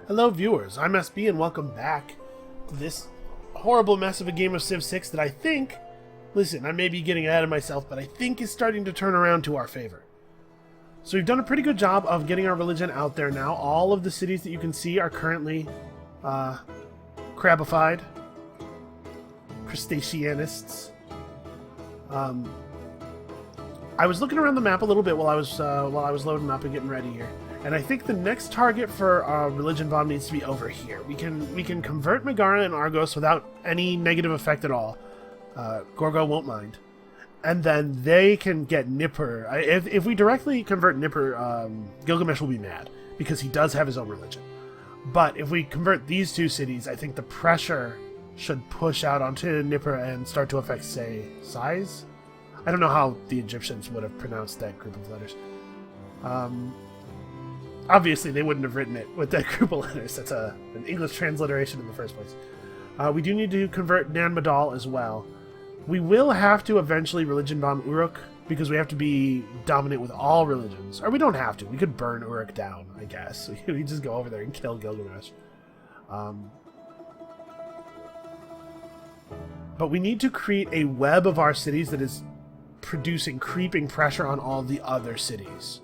Hello viewers, I'm SB and welcome back to this horrible mess of a game of Civ 6 that I think, listen, I may be getting ahead of myself, but I think is starting to turn around to our favor. So we've done a pretty good job of getting our religion out there now. All of the cities that you can see are currently crabified, crustaceanists. I was looking around the map a little bit while I was loading up and getting ready here. And I think the next target for our religion bomb needs to be over here. We can convert Megara and Argos without any negative effect at all. Gorgo won't mind. And then they can get Nippur. If we directly convert Nippur, Gilgamesh will be mad, because he does have his own religion. But if we convert these two cities, I think the pressure should push out onto Nippur and start to affect, say, size? I don't know how the Egyptians would have pronounced that group of letters. Obviously, they wouldn't have written it with that group of letters. That's an English transliteration in the first place. We do need to convert Nan Madal as well. We will have to eventually religion bomb Uruk, because we have to be dominant with all religions. Or we don't have to. We could burn Uruk down, I guess. We just go over there and kill Gilgamesh. But we need to create a web of our cities that is producing creeping pressure on all the other cities.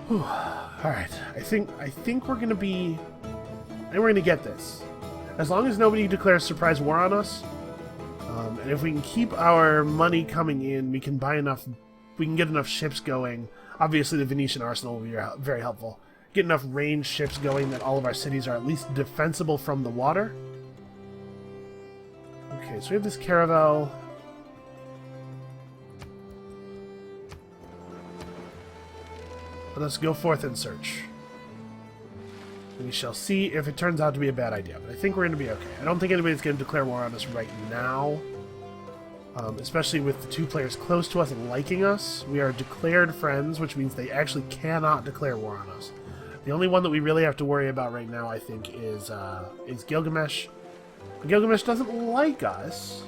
Whew. All right, I think we're gonna be, and we're gonna get this, as long as nobody declares surprise war on us, and if we can keep our money coming in, we can buy enough, we can get enough ships going. Obviously, the Venetian arsenal will be very helpful. Get enough ranged ships going that all of our cities are at least defensible from the water. Okay, so we have this caravel. Let us go forth and search. We shall see if it turns out to be a bad idea, but I think we're going to be okay. I don't think anybody's going to declare war on us right now, especially with the two players close to us and liking us. We are declared friends, which means they actually cannot declare war on us. The only one that we really have to worry about right now, I think, is Gilgamesh. Gilgamesh doesn't like us,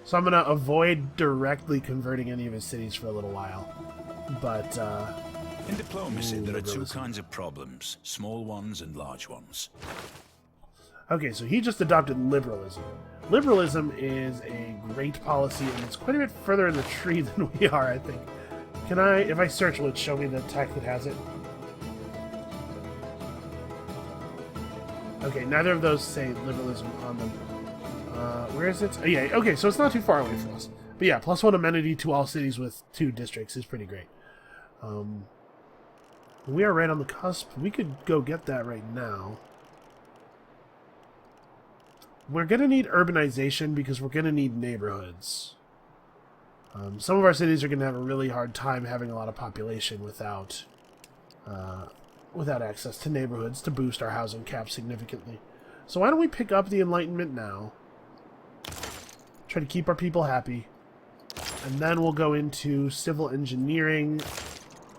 so I'm going to avoid directly converting any of his cities for a little while. But, in diplomacy, there are two kinds of problems, small ones and large ones. Okay, so he just adopted liberalism. Liberalism is a great policy, and it's quite a bit further in the tree than we are, I think. Can I, if I search, will it show me the tech that has it? Okay, neither of those say liberalism on them. Where is it? Oh, yeah, okay, so it's not too far away from us. But yeah, +1 amenity to all cities with 2 districts is pretty great. We are right on the cusp. We could go get that right now. We're going to need urbanization because we're going to need neighborhoods. Some of our cities are going to have a really hard time having a lot of population without access to neighborhoods to boost our housing cap significantly. So why don't we pick up the Enlightenment now? Try to keep our people happy. And then we'll go into civil engineering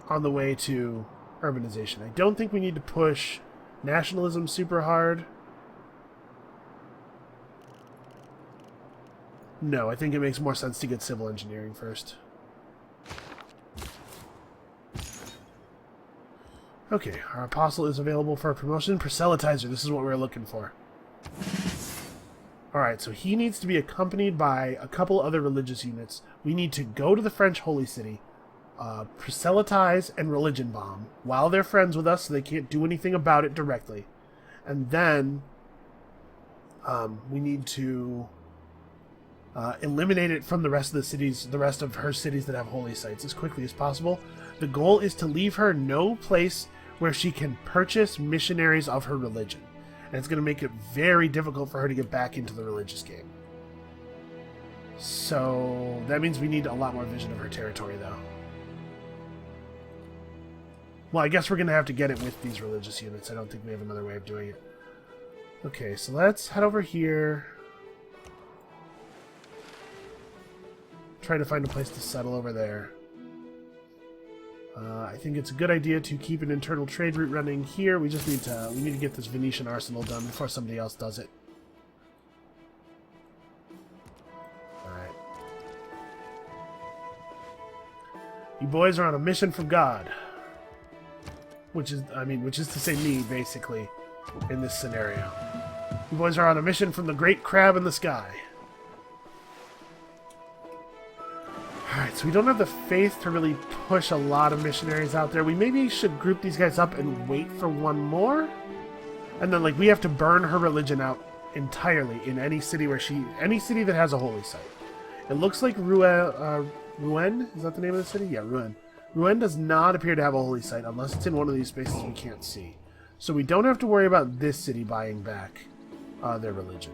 on the way to urbanization. I don't think we need to push nationalism super hard. No, I think it makes more sense to get civil engineering first. Okay, our apostle is available for a promotion. Proselytizer, this is what we're looking for. Alright, so he needs to be accompanied by a couple other religious units. We need to go to the French Holy City, proselytize and religion bomb while they're friends with us, so they can't do anything about it directly. And then we need to eliminate it from the rest of the cities, the rest of her cities that have holy sites, as quickly as possible. The goal is to leave her no place where she can purchase missionaries of her religion. And it's going to make it very difficult for her to get back into the religious game. So that means we need a lot more vision of her territory, though. Well, I guess we're going to have to get it with these religious units. I don't think we have another way of doing it. Okay, so let's head over here. Try to find a place to settle over there. I think it's a good idea to keep an internal trade route running here. We just need to get this Venetian arsenal done before somebody else does it. Alright. You boys are on a mission from God. which is to say me, basically, in this scenario. You boys are on a mission from the Great Crab in the Sky. Alright, so we don't have the faith to really push a lot of missionaries out there. We maybe should group these guys up and wait for one more? And then, like, we have to burn her religion out entirely in any city any city that has a holy site. It looks like Rouen? Is that the name of the city? Yeah, Rouen. Rouen does not appear to have a holy site unless it's in one of these spaces we can't see. So we don't have to worry about this city buying back their religion.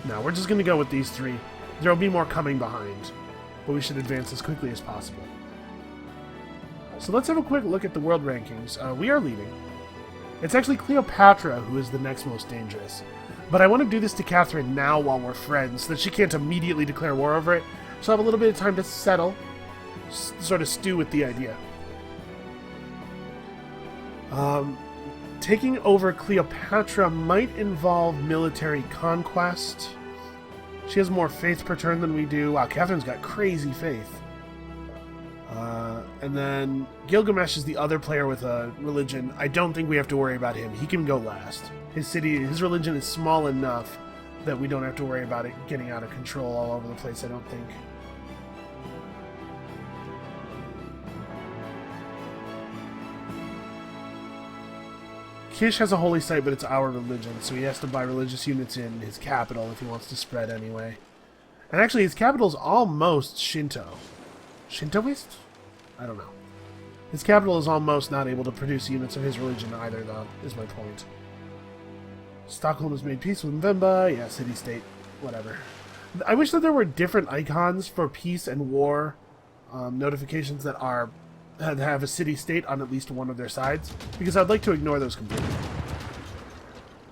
Now, we're just going to go with these three. There will be more coming behind, but we should advance as quickly as possible. So let's have a quick look at the world rankings. We are leading. It's actually Cleopatra who is the next most dangerous. But I want to do this to Catherine now while we're friends, so that she can't immediately declare war over it. She'll have a little bit of time to settle, sort of stew with the idea. Taking over Cleopatra might involve military conquest. She has more faith per turn than we do. Wow, Catherine's got crazy faith. And then Gilgamesh is the other player with a religion. I don't think we have to worry about him. He can go last. His religion is small enough that we don't have to worry about it getting out of control all over the place, I don't think. Kish has a holy site, but it's our religion, so he has to buy religious units in his capital if he wants to spread anyway. And actually, his capital is almost Shinto. Shintoist? I don't know. His capital is almost not able to produce units of his religion either, though, is my point. Stockholm has made peace with Mvemba. Yeah, city-state. Whatever. I wish that there were different icons for peace and war notifications that have a city-state on at least one of their sides, because I'd like to ignore those completely.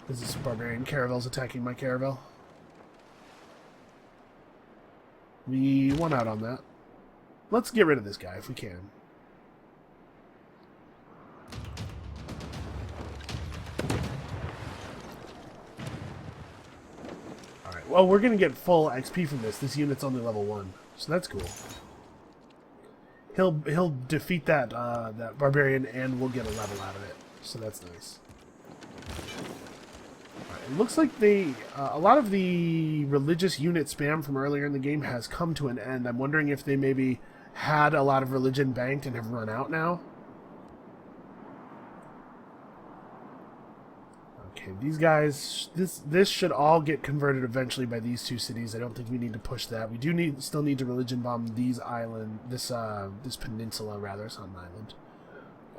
Is this barbarian caravel's attacking my caravel? We won out on that. Let's get rid of this guy if we can. Alright, well, we're going to get full XP from this. This unit's only level 1, so that's cool. He'll defeat that barbarian, and we'll get a level out of it. So that's nice. Right, it looks like a lot of the religious unit spam from earlier in the game has come to an end. I'm wondering if they maybe had a lot of religion banked and have run out now. Okay, these guys, this should all get converted eventually by these two cities. I don't think we need to push that. We do still need to religion bomb this peninsula rather. It's not an island.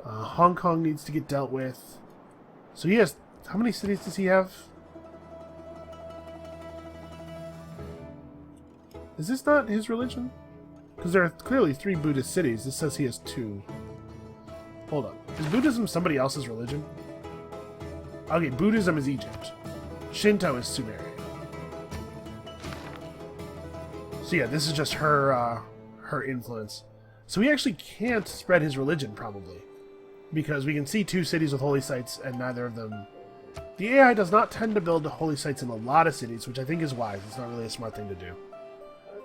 Hong Kong needs to get dealt with. So he has, how many cities does he have? Is this not his religion? Because there are clearly 3 Buddhist cities. This says he has 2. Hold on. Is Buddhism somebody else's religion? Okay, Buddhism is Egypt. Shinto is Sumerian. So yeah, this is just her influence. So he actually can't spread his religion, probably. Because we can see 2 cities with holy sites, and neither of them... The AI does not tend to build holy sites in a lot of cities, which I think is wise. It's not really a smart thing to do.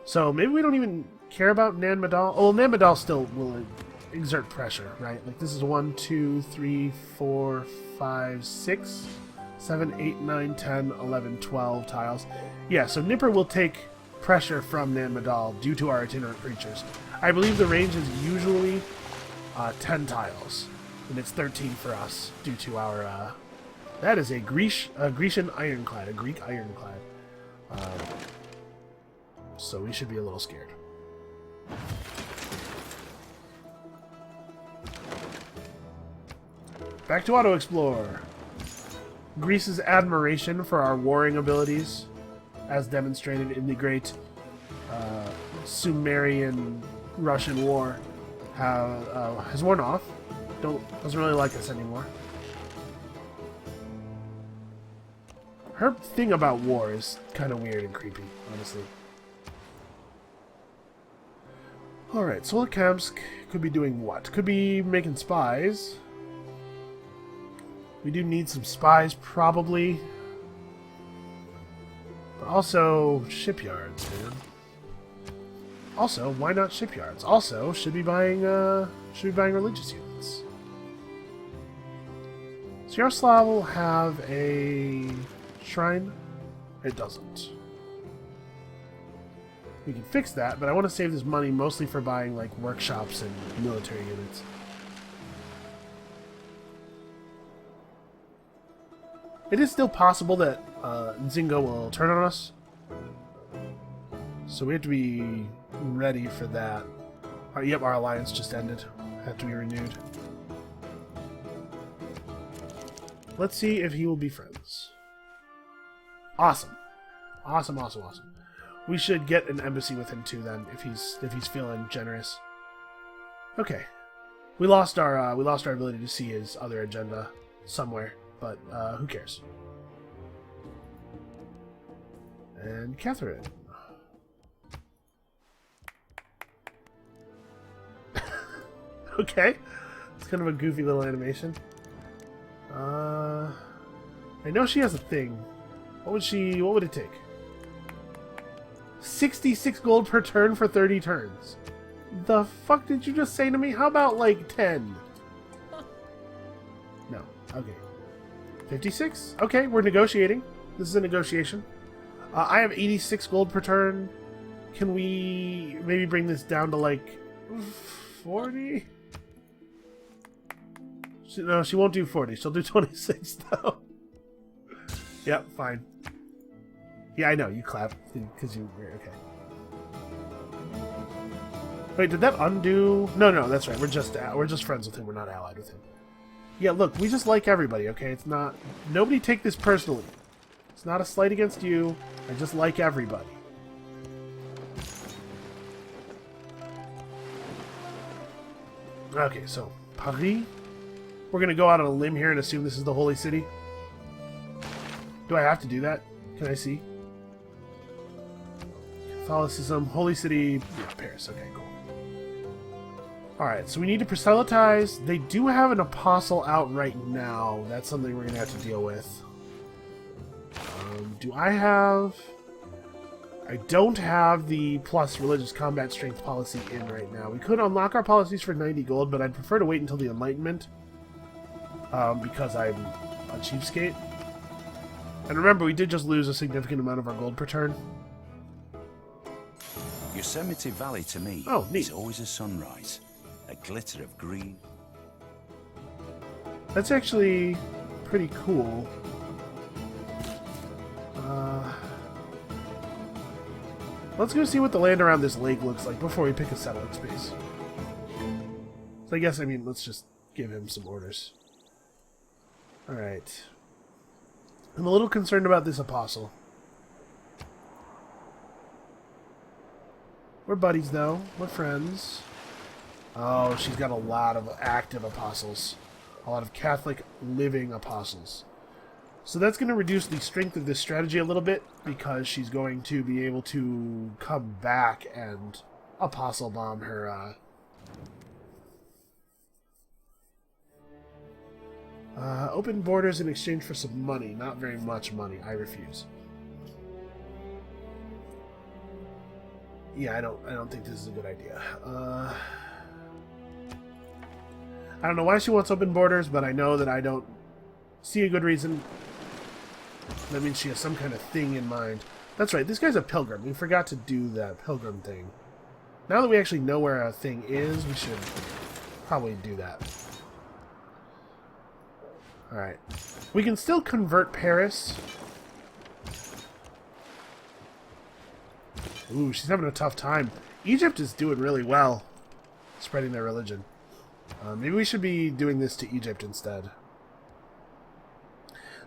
So maybe we don't even care about Nan Madol. Oh, well, Nan Madol still will exert pressure, right? Like, this is 1, 2, 3, 4, 5, 6, 7, 8, 9, 10, 11, 12 tiles. Yeah, so Nipper will take pressure from Nan Madol due to our itinerant creatures. I believe the range is usually 10 tiles, and it's 13 for us due to our... that is a Grecian ironclad, a Greek ironclad. So we should be a little scared. Back to Auto Explorer. Greece's admiration for our warring abilities, as demonstrated in the great Sumerian-Russian War, has worn off. Doesn't really like us anymore. Her thing about war is kind of weird and creepy, honestly. Alright, Solikamsk could be doing what? Could be making spies. We do need some spies, probably. Also, shipyards, man. Also, why not shipyards? Also, should be buying religious units. So Yaroslav will have a shrine. It doesn't. We can fix that, but I want to save this money mostly for buying like workshops and military units. It is still possible that Nzingo will turn on us. So we have to be ready for that. Yep, our alliance just ended. Have to be renewed. Let's see if he will be friends. Awesome. Awesome, awesome, awesome. We should get an embassy with him too then, if he's feeling generous. Okay. We lost our ability to see his other agenda somewhere, but who cares? And Catherine. Okay. It's kind of a goofy little animation. I know she has a thing. What would it take? 66 gold per turn for 30 turns. The fuck did you just say to me? How about like 10? No. Okay. 56? Okay, we're negotiating. This is a negotiation. I have 86 gold per turn. Can we maybe bring this down to like 40? No, she won't do 40. She'll do 26 though. Yep, fine. Yeah, I know. You clap because you... Okay. Wait, did that undo... No, that's right. We're just friends with him. We're not allied with him. Yeah, look, we just like everybody, okay? It's not... Nobody take this personally. It's not a slight against you. I just like everybody. Okay, so Paris. We're going to go out on a limb here and assume this is the Holy City. Do I have to do that? Can I see? Catholicism, Holy City, yeah, Paris. Okay, cool. Alright, so we need to proselytize. They do have an apostle out right now. That's something we're going to have to deal with. Do I have... I don't have the plus religious combat strength policy in right now. We could unlock our policies for 90 gold, but I'd prefer to wait until the Enlightenment. Because I'm a cheapskate. And remember, we did just lose a significant amount of our gold per turn. Yosemite Valley to me is always a sunrise. A glitter of green. That's actually pretty cool. Let's go see what the land around this lake looks like before we pick a settling space. So I guess, let's just give him some orders. Alright. I'm a little concerned about this apostle. We're buddies, though. We're friends. Oh, she's got a lot of active apostles. A lot of Catholic living apostles. So that's going to reduce the strength of this strategy a little bit, because she's going to be able to come back and apostle bomb her... open borders in exchange for some money. Not very much money. I refuse. Yeah, I don't think this is a good idea. I don't know why she wants open borders, but I know that I don't see a good reason. That means she has some kind of thing in mind. That's right, this guy's a pilgrim. We forgot to do that pilgrim thing. Now that we actually know where a thing is, we should probably do that. Alright. We can still convert Paris. Ooh, she's having a tough time. Egypt is doing really well spreading their religion. Maybe we should be doing this to Egypt instead.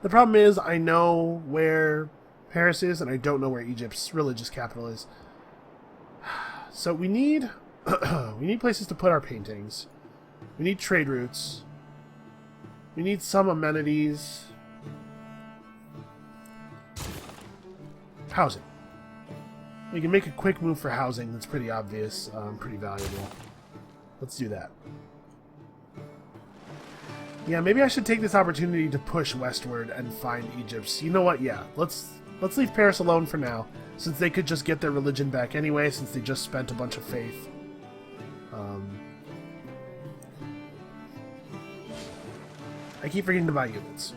The problem is, I know where Paris is, and I don't know where Egypt's religious capital is. So we need we need places to put our paintings. We need trade routes. We need some amenities. Housing. We can make a quick move for housing that's pretty obvious, pretty valuable. Let's do that. Yeah, maybe I should take this opportunity to push westward and find Egypt's. You know what? Yeah, let's Let's leave Paris alone for now, since they could just get their religion back anyway, since they just spent a bunch of faith. I keep forgetting to buy units.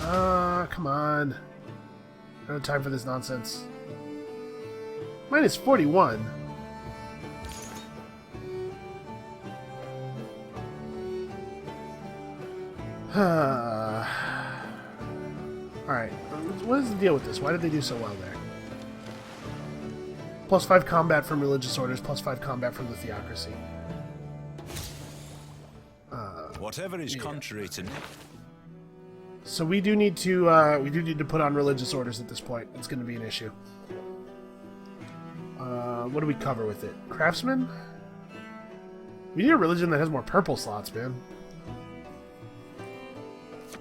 Come on. I don't have time for this nonsense. Minus 41. Alright, what is the deal with this? Why did they do so well there? Plus 5 combat from religious orders, plus 5 combat from the theocracy. Whatever is contrary to... So we do need to put on religious orders at this point. It's going to be an issue. What do we cover with it? Craftsman? We need a religion that has more purple slots, man.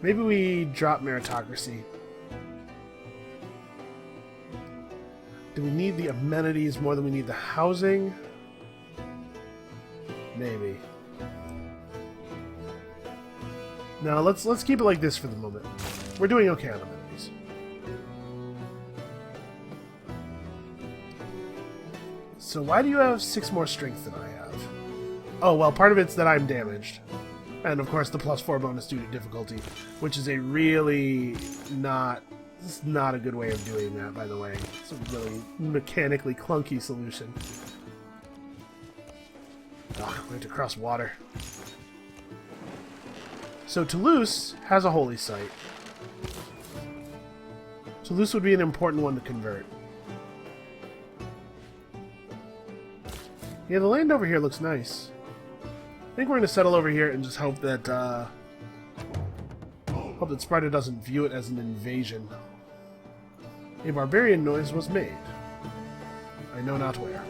Maybe we drop meritocracy. Do we need the amenities more than we need the housing? Maybe. No, let's keep it like this for the moment. We're doing okay on amenities. So why do you have 6 more strength than I have? Oh, well, part of it's that I'm damaged. And, of course, the plus 4 bonus due to difficulty, which is a really not a good way of doing that, by the way. It's a really mechanically clunky solution. Ugh, we have to cross water. So Toulouse has a holy site. Toulouse would be an important one to convert. Yeah, the land over here looks nice. I think we're going to settle over here and just hope that Sparta doesn't view it as an invasion. A barbarian noise was made. I know not where.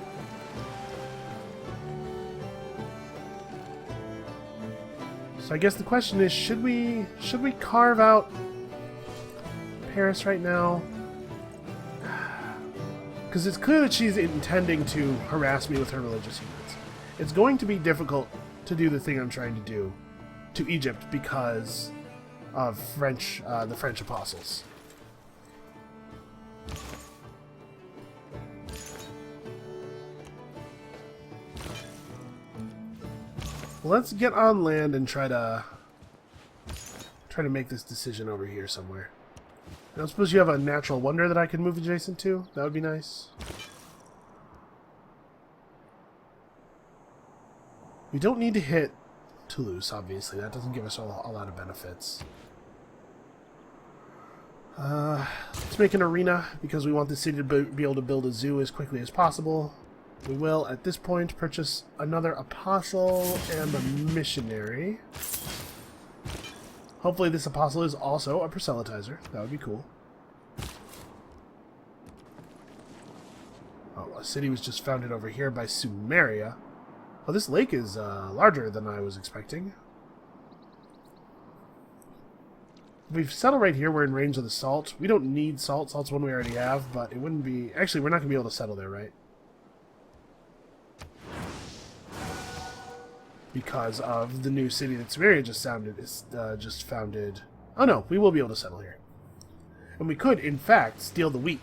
So I guess the question is, should we carve out Paris right now? Because it's clear that she's intending to harass me with her religious units. It's going to be difficult to do the thing I'm trying to do to Egypt because of the French apostles. Let's get on land and try to make this decision over here somewhere. I don't suppose you have a natural wonder that I can move adjacent to? That would be nice. We don't need to hit Toulouse, obviously. That doesn't give us a lot of benefits. Let's make an arena, because we want the city to be able to build a zoo as quickly as possible. We will, at this point, purchase another apostle and a missionary. Hopefully this apostle is also a proselytizer. That would be cool. Oh, a city was just founded over here by Sumeria. Oh, this lake is larger than I was expecting. If we've settled right here, we're in range of the salt. We don't need salt. Salt's one we already have, but it wouldn't be... Actually, we're not going to be able to settle there, right? Because of the new city that Sumeria just founded. Oh no, we will be able to settle here. And we could, in fact, steal the wheat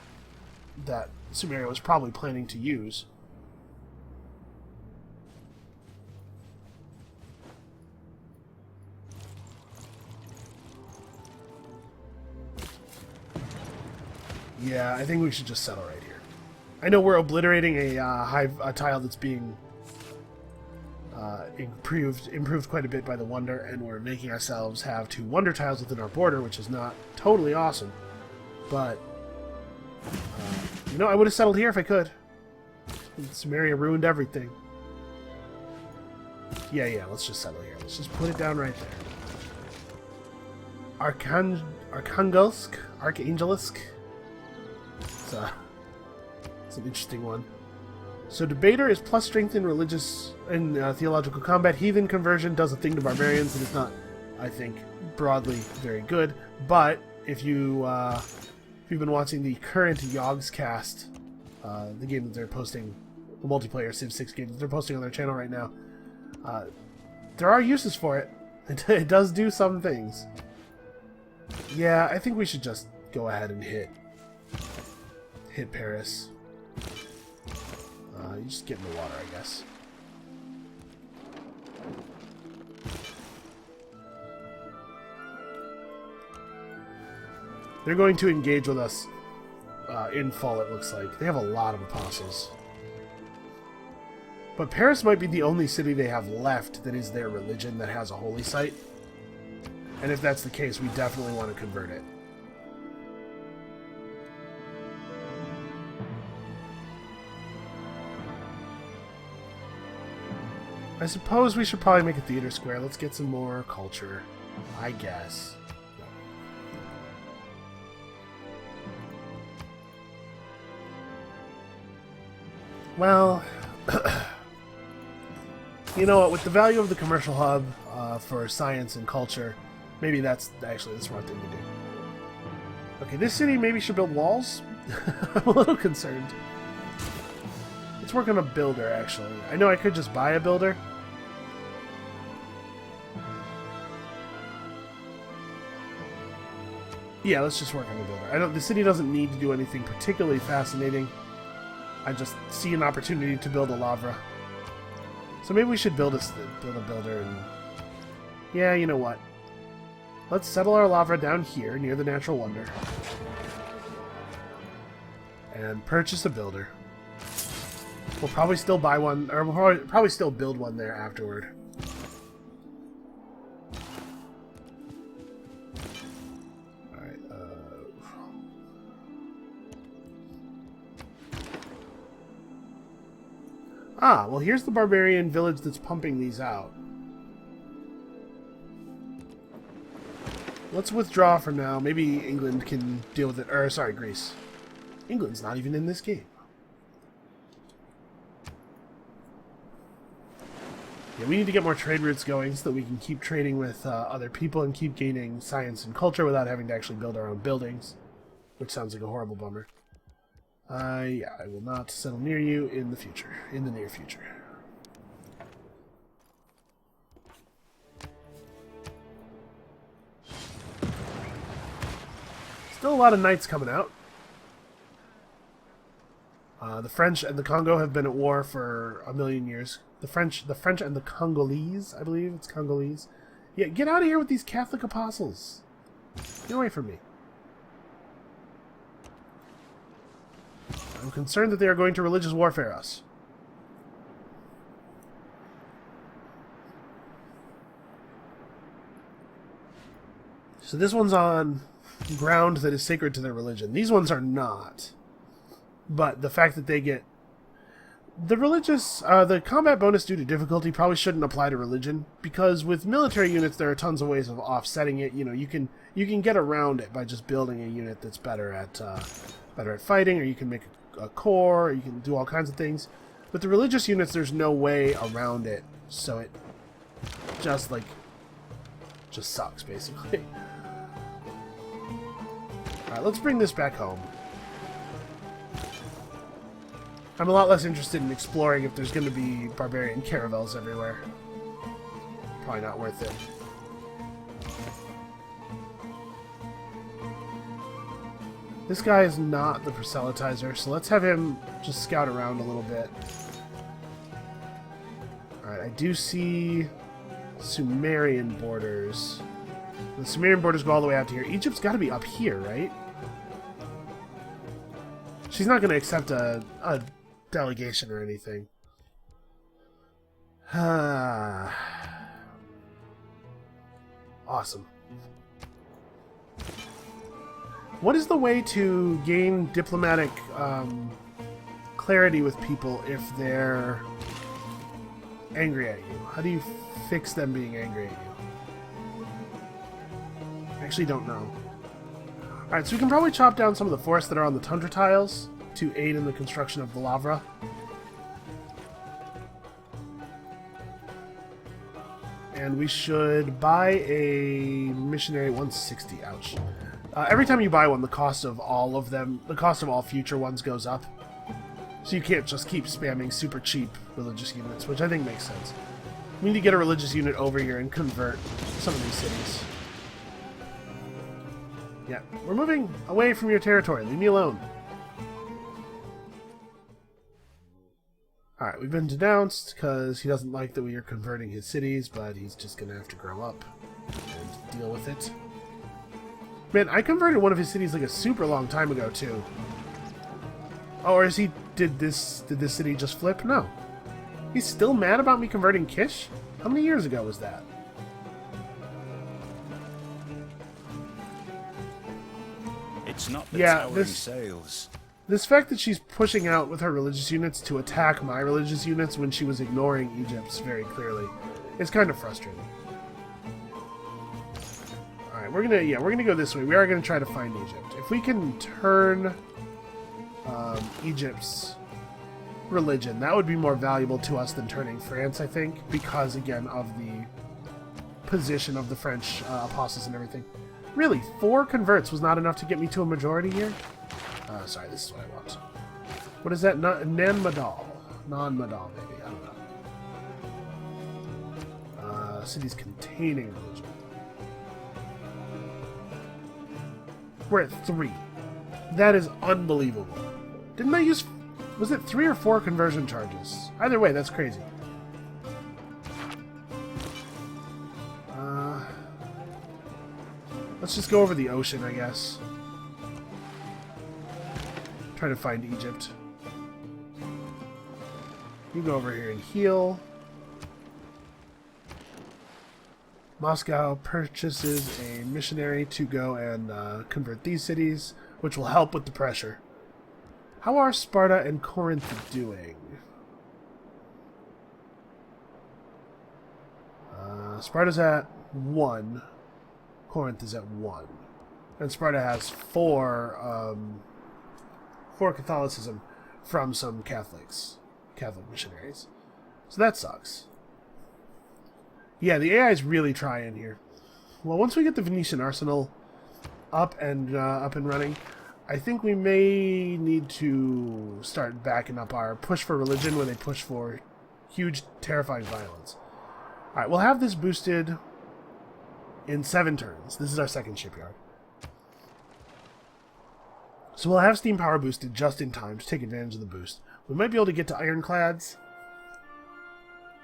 that Sumeria was probably planning to use. Yeah, I think we should just settle right here. I know we're obliterating a tile that's being improved quite a bit by the wonder, and we're making ourselves have 2 wonder tiles within our border, which is not totally awesome. But you know, I would have settled here if I could. Sumeria ruined everything. Yeah, let's just settle here. Let's just put it down right there. Archangelisk. It's an interesting one. So Debater is plus strength in religious and theological combat. Heathen conversion does a thing to barbarians, and it's not, I think, broadly very good. But if you've been watching the current Yogscast, the game that they're posting, the multiplayer Civ 6 game that they're posting on their channel right now, there are uses for it. It does do some things. Yeah, I think we should just go ahead and hit Paris. You just get in the water, I guess. They're going to engage with us in fall, it looks like. They have a lot of apostles. But Paris might be the only city they have left that is their religion that has a holy site. And if that's the case, we definitely want to convert it. I suppose we should probably make a theater square. Let's get some more culture, I guess. Well, you know what? With the value of the commercial hub for science and culture, maybe that's actually the smart thing to do. Okay, this city maybe should build walls? I'm a little concerned. Let's work on a builder, actually. I know I could just buy a builder. Yeah, let's just work on the builder. The city doesn't need to do anything particularly fascinating. I just see an opportunity to build a lavra. So maybe we should build a builder and... Yeah, you know what? Let's settle our lavra down here near the natural wonder. And purchase a builder. We'll probably still buy one, or we'll probably still build one there afterward. Ah, well here's the barbarian village that's pumping these out. Let's withdraw for now. Maybe England can deal with it. Or, sorry, Greece. England's not even in this game. Yeah, we need to get more trade routes going so that we can keep trading with other people and keep gaining science and culture without having to actually build our own buildings. Which sounds like a horrible bummer. Yeah, I will not settle near you in the future, in the near future. Still a lot of knights coming out. The French and the Congo have been at war for a million years. The French and the Congolese, I believe it's Congolese. Yeah, get out of here with these Catholic apostles. Get away from me. I'm concerned that they are going to religious warfare us. So this one's on ground that is sacred to their religion. These ones are not. But the fact that they get... The the combat bonus due to difficulty probably shouldn't apply to religion, because with military units there are tons of ways of offsetting it. You know, you can get around it by just building a unit that's better at fighting, or you can make a core, or you can do all kinds of things. With the religious units, there's no way around it, so it just sucks, basically. Alright, let's bring this back home. I'm a lot less interested in exploring if there's going to be barbarian caravels everywhere. Probably not worth it. This guy is not the proselytizer, so let's have him just scout around a little bit. Alright, I do see Sumerian borders. The Sumerian borders go all the way out to here. Egypt's got to be up here, right? She's not going to accept a delegation or anything. Awesome. What is the way to gain diplomatic clarity with people if they're angry at you? How do you fix them being angry at you? I actually don't know. Alright, so we can probably chop down some of the forests that are on the tundra tiles to aid in the construction of the lavra. And we should buy a missionary 160. Ouch. Every time you buy one, the cost of all of them, the cost of all future ones goes up. So you can't just keep spamming super cheap religious units, which I think makes sense. We need to get a religious unit over here and convert some of these cities. Yeah, we're moving away from your territory. Leave me alone. Alright, we've been denounced because he doesn't like that we are converting his cities, but he's just going to have to grow up and deal with it. Man, I converted one of his cities like a super long time ago, too. Oh, or is he... Did this city just flip? No. He's still mad about me converting Kish? How many years ago was that? It's not the Yeah, towering sails. This fact that she's pushing out with her religious units to attack my religious units when she was ignoring Egypt's very clearly is kind of frustrating. Alright, we're gonna go this way. We are gonna try to find Egypt. If we can turn Egypt's religion, that would be more valuable to us than turning France, I think, because again of the position of the French apostles and everything. Really, 4 converts was not enough to get me to a majority here? Sorry, this is what I want. What is that? Nan-Madal. Non-Madal, maybe. I don't know. Cities containing religion. We're at 3. That is unbelievable. Didn't I use... Was it 3 or 4 conversion charges? Either way, that's crazy. Let's just go over the ocean, I guess. Trying to find Egypt. You go over here and heal. Moscow purchases a missionary to go and convert these cities, which will help with the pressure. How are Sparta and Corinth doing? Sparta's at 1. Corinth is at 1. And Sparta has 4 Catholicism from some Catholic missionaries. So that sucks. Yeah, the AI is really trying here. Well, once we get the Venetian arsenal up and running, I think we may need to start backing up our push for religion when they push for huge, terrifying violence. Alright, we'll have this boosted in 7 turns. This is our second shipyard. So we'll have steam power boosted just in time to take advantage of the boost. We might be able to get to ironclads.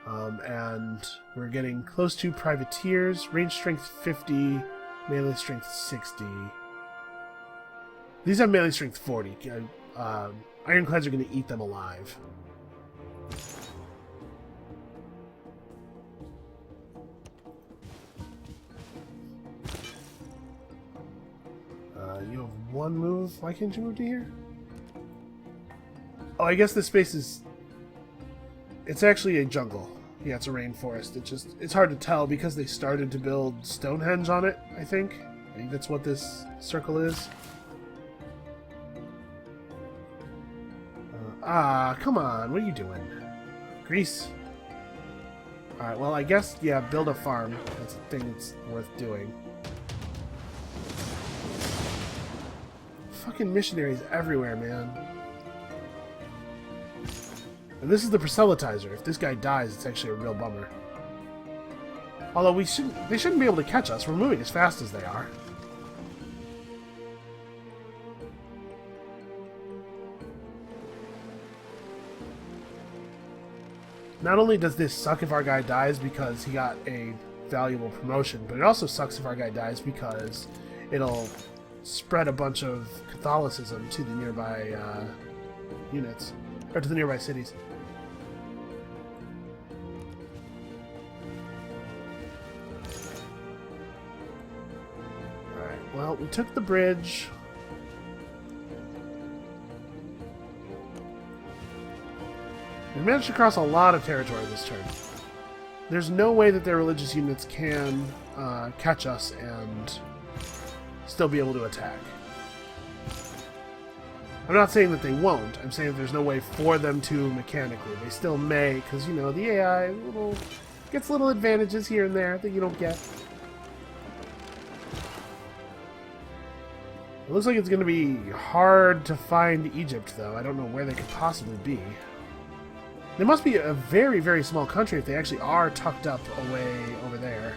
And we're getting close to privateers. Range strength 50, melee strength 60. These have melee strength 40. Ironclads are going to eat them alive. You have 1 move. Why can't you move to here? Oh, I guess this space is... It's actually a jungle. Yeah, it's a rainforest. It's hard to tell because they started to build Stonehenge on it, I think. I think that's what this circle is. Come on. What are you doing? Greece. Alright, well, I guess, yeah, build a farm. That's a thing that's worth doing. Fucking missionaries everywhere, man. And this is the proselytizer. If this guy dies, it's actually a real bummer. Although they shouldn't be able to catch us. We're moving as fast as they are. Not only does this suck if our guy dies because he got a valuable promotion, but it also sucks if our guy dies because it'll spread a bunch of Catholicism to the nearby units, or to the nearby cities. Alright, well, we took the bridge. We managed to cross a lot of territory this turn. There's no way that their religious units can catch us and still be able to attack. I'm not saying that they won't. I'm saying that there's no way for them to mechanically. They still may, because, you know, the AI gets little advantages here and there that you don't get. It looks like it's going to be hard to find Egypt, though. I don't know where they could possibly be. They must be a very, very small country if they actually are tucked up away over there.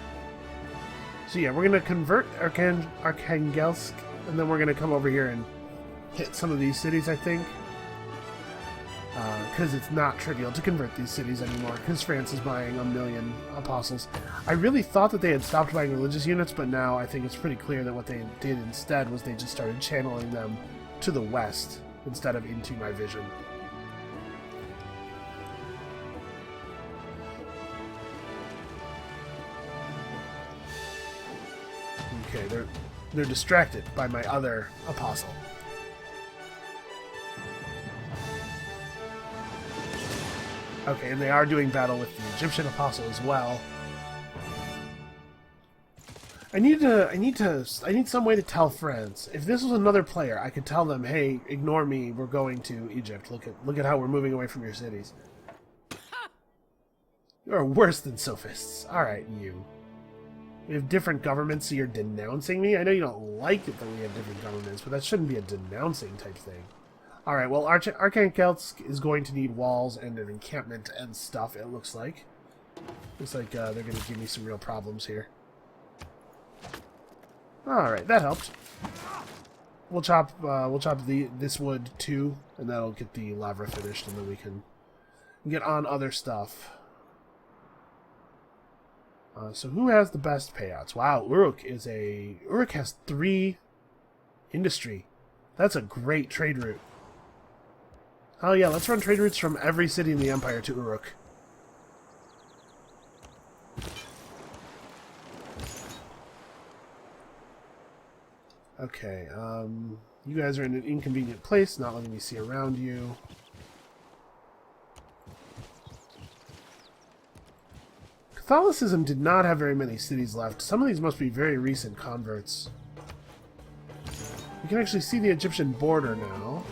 So yeah, we're going to convert Arkhangelsk and then we're going to come over here and hit some of these cities, I think. Because it's not trivial to convert these cities anymore, because France is buying 1 million apostles. I really thought that they had stopped buying religious units, but now I think it's pretty clear that what they did instead was they just started channeling them to the west instead of into my vision. Okay, they're distracted by my other apostle. Okay, and they are doing battle with the Egyptian apostle as well. I need some way to tell France. If this was another player, I could tell them, "Hey, ignore me. We're going to Egypt. Look at how we're moving away from your cities." You're worse than sophists. All right, you. We have different governments, so you're denouncing me? I know you don't like it that we have different governments, but that shouldn't be a denouncing type thing. Alright, well, Arkhangelsk is going to need walls and an encampment and stuff, it looks like. Looks like they're going to give me some real problems here. Alright, that helped. We'll chop this wood too, and that'll get the lava finished, and then we can get on other stuff. So who has the best payouts? Wow, Uruk has 3 industry. That's a great trade route. Oh yeah, let's run trade routes from every city in the Empire to Uruk. Okay, you guys are in an inconvenient place, not letting me see around you. Catholicism did not have very many cities left. Some of these must be very recent converts. You can actually see the Egyptian border now.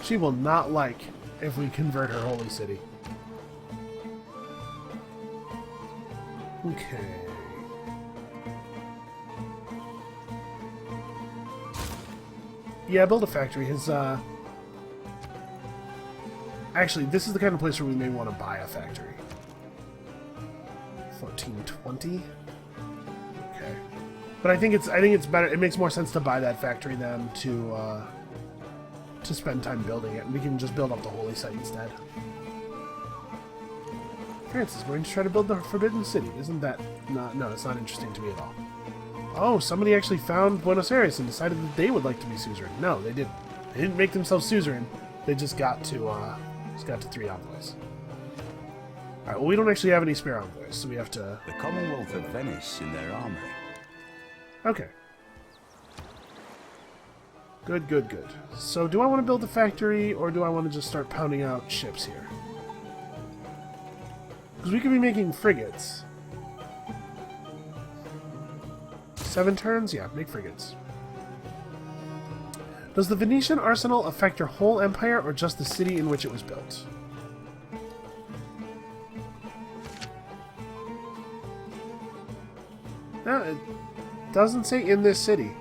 She will not like if we convert her holy city. Okay. Yeah, build a factory. Actually, this is the kind of place where we may want to buy a factory. 1420. Okay. But I think it's better. It makes more sense to buy that factory than to spend time building it, and we can just build up the holy site instead. France is going to try to build the Forbidden City. Isn't that... No, it's not interesting to me at all. Oh, somebody actually found Buenos Aires and decided that they would like to be suzerain. No, they didn't. They didn't make themselves suzerain. They just got to 3 envoys. Alright, well, we don't actually have any spare envoys, so we have to... The Commonwealth of Venice in their army. Okay. Good, good, good. So, do I want to build a factory, or do I want to just start pounding out ships here? Because we could be making frigates. 7 turns? Yeah, make frigates. Does the Venetian arsenal affect your whole empire, or just the city in which it was built? No, it doesn't say in this city.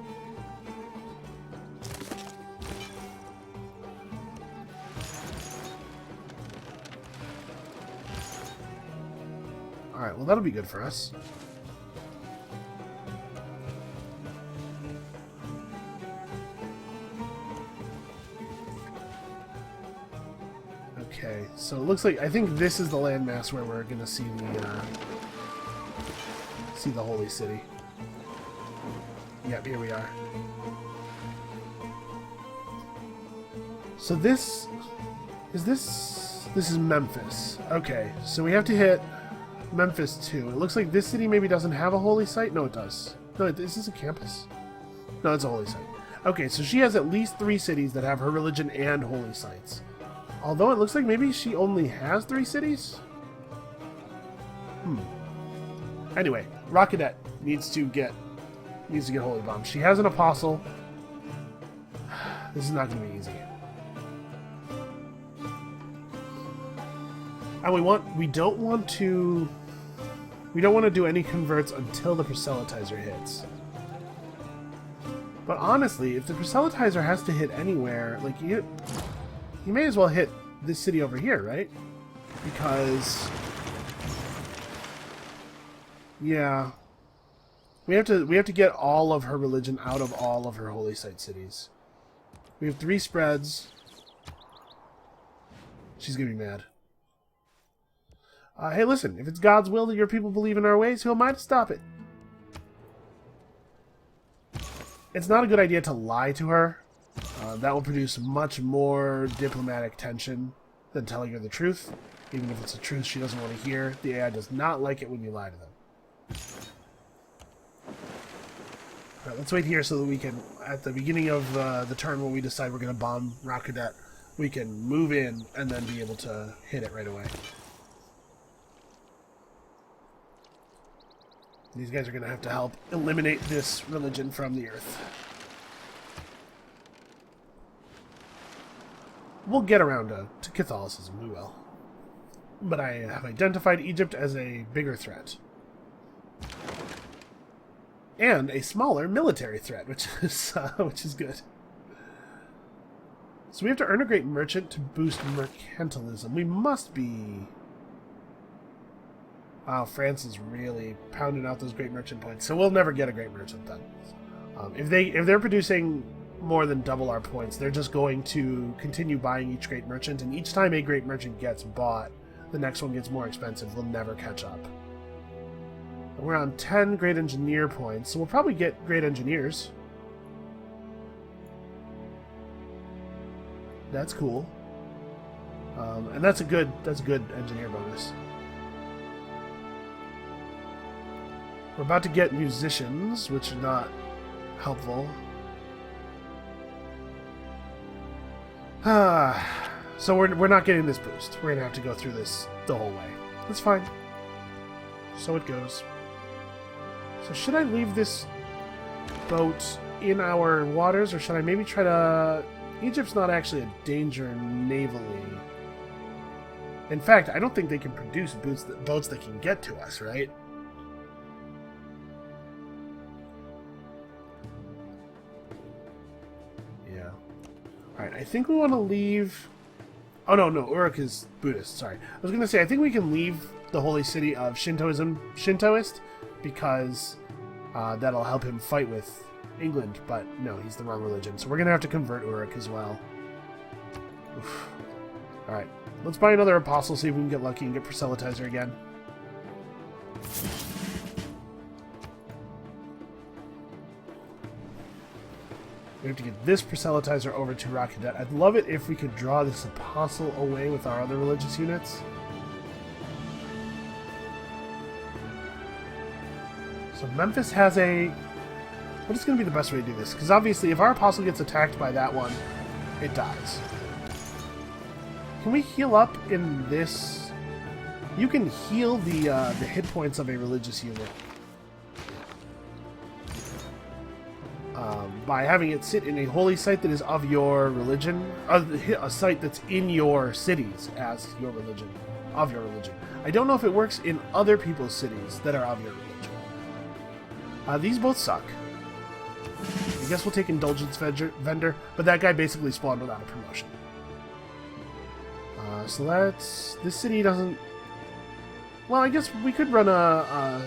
Alright, well that'll be good for us. Okay, so it looks like, I think this is the landmass where we're gonna see the holy city. Yep, here we are. So this is Memphis. Okay, so we have to hit Memphis too. It looks like this city maybe doesn't have a holy site. No, it does. No, is this a campus? No, it's a holy site. Okay, so she has at least 3 cities that have her religion and holy sites. Although it looks like maybe she only has 3 cities? Anyway, Rockedet needs to get holy bomb. She has an apostle. This is not going to be easy. And we don't want to do any converts until the proselytizer hits. But honestly, if the proselytizer has to hit anywhere, like you may as well hit this city over here, right? Because yeah, We have to get all of her religion out of all of her holy site cities. We have 3 spreads. She's gonna be mad. Hey, listen, if it's God's will that your people believe in our ways, who am I to stop it? It's not a good idea to lie to her. That will produce much more diplomatic tension than telling her the truth. Even if it's a truth she doesn't want to hear, the AI does not like it when you lie to them. Alright, let's wait here so that we can, at the beginning of the turn when we decide we're going to bomb Rock Cadet, we can move in and then be able to hit it right away. These guys are going to have to help eliminate this religion from the earth. We'll get around to Catholicism, we will. But I have identified Egypt as a bigger threat. And a smaller military threat, which is good. So we have to earn a great merchant to boost mercantilism. We must be... Wow, France is really pounding out those great merchant points. So we'll never get a great merchant then. If they're producing more than double our points, they're just going to continue buying each great merchant, and each time a great merchant gets bought, the next one gets more expensive. We'll never catch up. And we're on 10 great engineer points, so we'll probably get great engineers. That's cool. And that's a good engineer bonus. We're about to get musicians, which are not helpful. So we're not getting this boost. We're gonna have to go through this the whole way. That's fine. So it goes. So should I leave this boat in our waters, or should I maybe try to... Egypt's not actually a danger navally. In fact, I don't think they can produce boats that can get to us, right? Yeah. Alright, I think we want to leave... Oh, no, Uruk is Buddhist, sorry. I was going to say, I think we can leave the holy city of Shintoist, because that'll help him fight with England, but no, he's the wrong religion. So we're going to have to convert Uruk as well. Oof. Alright, let's buy another apostle, see if we can get lucky and get proselytizer again. We have to get this proselytizer over to Rock Cadet. I'd love it if we could draw this apostle away with our other religious units. So Memphis has a... What is going to be the best way to do this? Because obviously if our apostle gets attacked by that one, it dies. Can we heal up in this? You can heal the hit points of a religious unit by having it sit in a holy site that is of your religion, a site that's in your cities as your religion, of your religion. I don't know if it works in other people's cities that are of your religion. These both suck. I guess we'll take Indulgence Vendor, but that guy basically spawned without a promotion. So let's... This city doesn't... Well, I guess we could run run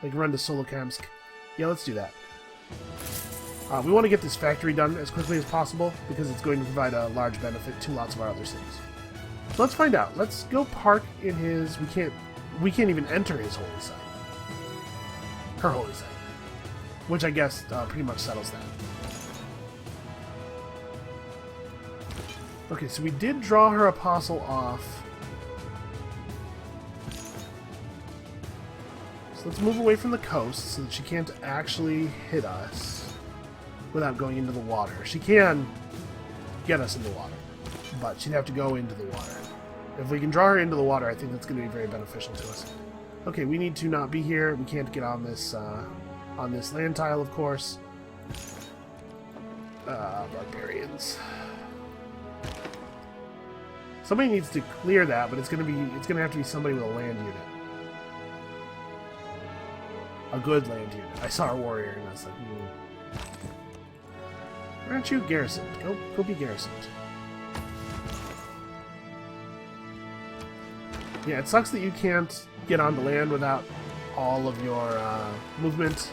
to Solokamsk. Yeah, let's do that. We want to get this factory done as quickly as possible, because it's going to provide a large benefit to lots of our other cities. So let's find out. Let's go park in his... We can't even enter his holy site. Her holy site. Which I guess pretty much settles that. Okay, so we did draw her apostle off. So let's move away from the coast so that she can't actually hit us without going into the water. She can get us in the water, but she'd have to go into the water. If we can draw her into the water, I think that's going to be very beneficial to us. Okay, we need to not be here. We can't get on this land tile, of course. Barbarians. Somebody needs to clear that, but it's gonna have to be somebody with a land unit. A good land unit. I saw a warrior and I was like, Why aren't you garrisoned? Go be garrisoned. Yeah, it sucks that you can't get onto land without all of your movement.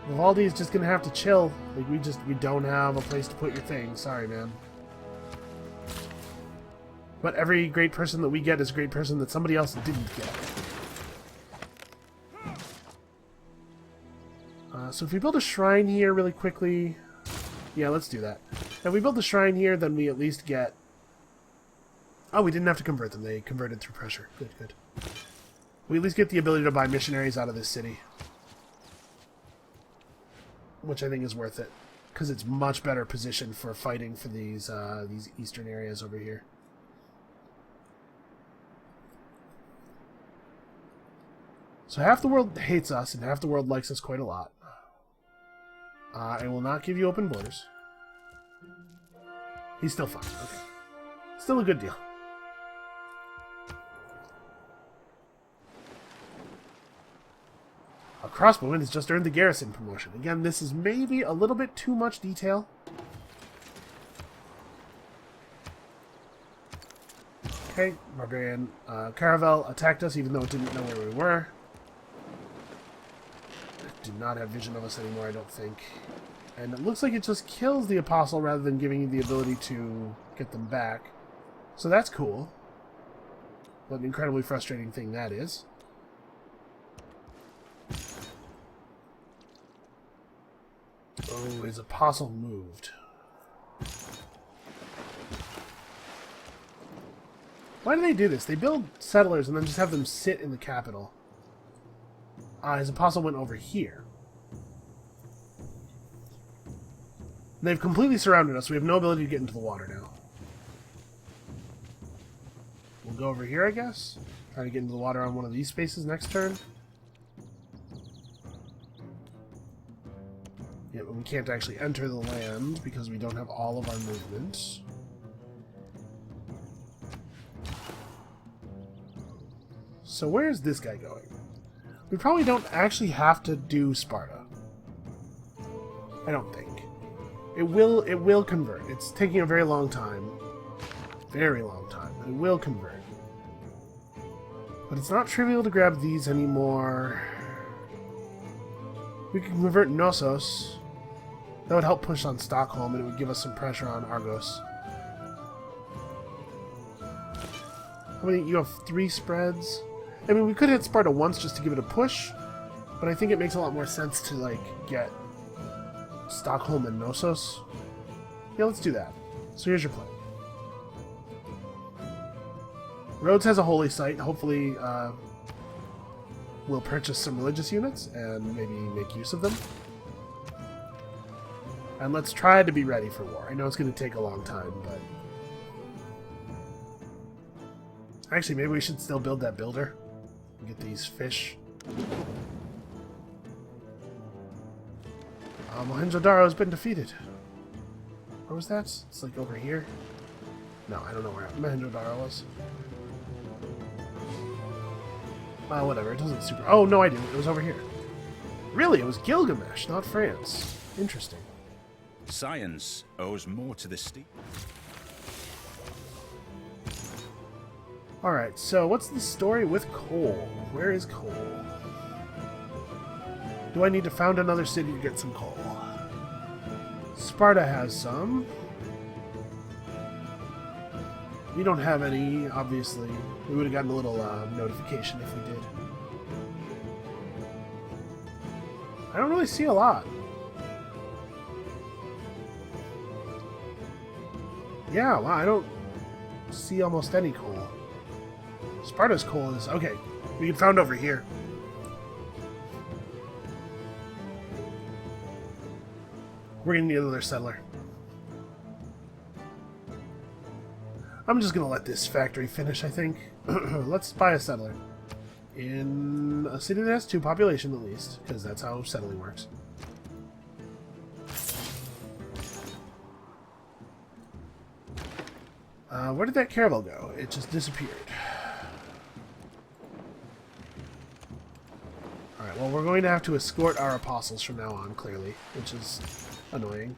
Vivaldi's just gonna have to chill. Like, we don't have a place to put your thing. Sorry, man. But every great person that we get is a great person that somebody else didn't get. So if we build a shrine here really quickly... Yeah, let's do that. If we build the shrine here, then we at least get... Oh, we didn't have to convert them. They converted through pressure. Good, good. We at least get the ability to buy missionaries out of this city. Which I think is worth it. Because it's much better positioned for fighting for these eastern areas over here. So half the world hates us, and half the world likes us quite a lot. I will not give you open borders. He's still fine. Okay. Still a good deal. A crossbowman has just earned the garrison promotion. Again, this is maybe a little bit too much detail. Okay, barbarian caravel attacked us even though it didn't know where we were. Do not have vision of us anymore, I don't think. And it looks like it just kills the apostle rather than giving you the ability to get them back. So that's cool. What an incredibly frustrating thing that is. Oh, his apostle moved. Why do they do this? They build settlers and then just have them sit in the capital. His apostle went over here. They've completely surrounded us. We have no ability to get into the water now. We'll go over here, I guess. Try to get into the water on one of these spaces next turn. Yeah, but we can't actually enter the land because we don't have all of our movement. So where is this guy going? We probably don't actually have to do Sparta. I don't think. It will convert. It's taking a very long time. Very long time. It will convert. But it's not trivial to grab these anymore. We can convert Knossos. That would help push on Stockholm, and it would give us some pressure on Argos. How many? You have 3 spreads? I mean, we could hit Sparta once just to give it a push, but I think it makes a lot more sense to, like, get Stockholm and Knossos. Yeah, let's do that. So here's your plan. Rhodes has a holy site. Hopefully, we'll purchase some religious units and maybe make use of them. And let's try to be ready for war. I know it's going to take a long time, but... Actually, maybe we should still build that builder. And get these fish. Mohenjo-Daro has been defeated. Where was that? It's like over here? No, I don't know where Mohenjo-Daro was. Whatever, it doesn't super... Oh, no, I do. It was over here. Really? It was Gilgamesh, not France. Interesting. Science owes more to the steep. Alright, so what's the story with coal? Where is coal? Do I need to found another city to get some coal? Sparta has some. We don't have any, obviously. We would have gotten a little notification if we did. I don't really see a lot. Yeah, wow, I don't see almost any coal. Sparta's coal is... Okay, we get found over here. We're gonna need another settler. I'm just gonna let this factory finish, I think. Let's buy a settler. In a city that has 2 population, at least. Because that's how settling works. Where did that caravel go? It just disappeared. Alright, well, we're going to have to escort our apostles from now on, clearly, which is annoying.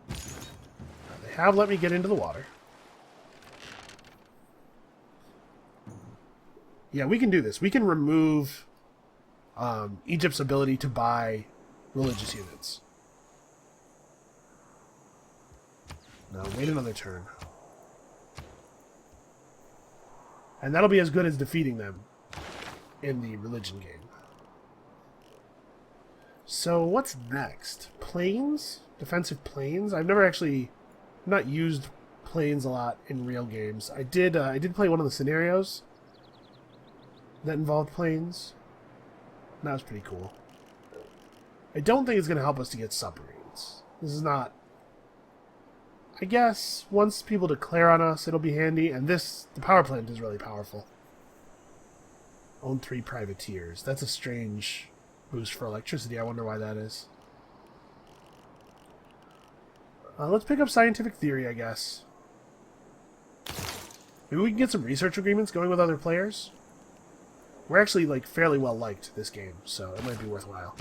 They have let me get into the water. Yeah, we can do this. We can remove Egypt's ability to buy religious units. No, wait another turn. And that'll be as good as defeating them in the religion game. So what's next? Planes? Defensive planes? I've never actually not used planes a lot in real games. I did play one of the scenarios that involved planes. That was pretty cool. I don't think it's going to help us to get submarines. This is not... I guess once people declare on us, it'll be handy. And this, the power plant is really powerful. Own 3 privateers. That's a strange boost for electricity. I wonder why that is. Let's pick up scientific theory, I guess. Maybe we can get some research agreements going with other players. We're actually, like, fairly well liked this game, so it might be worthwhile.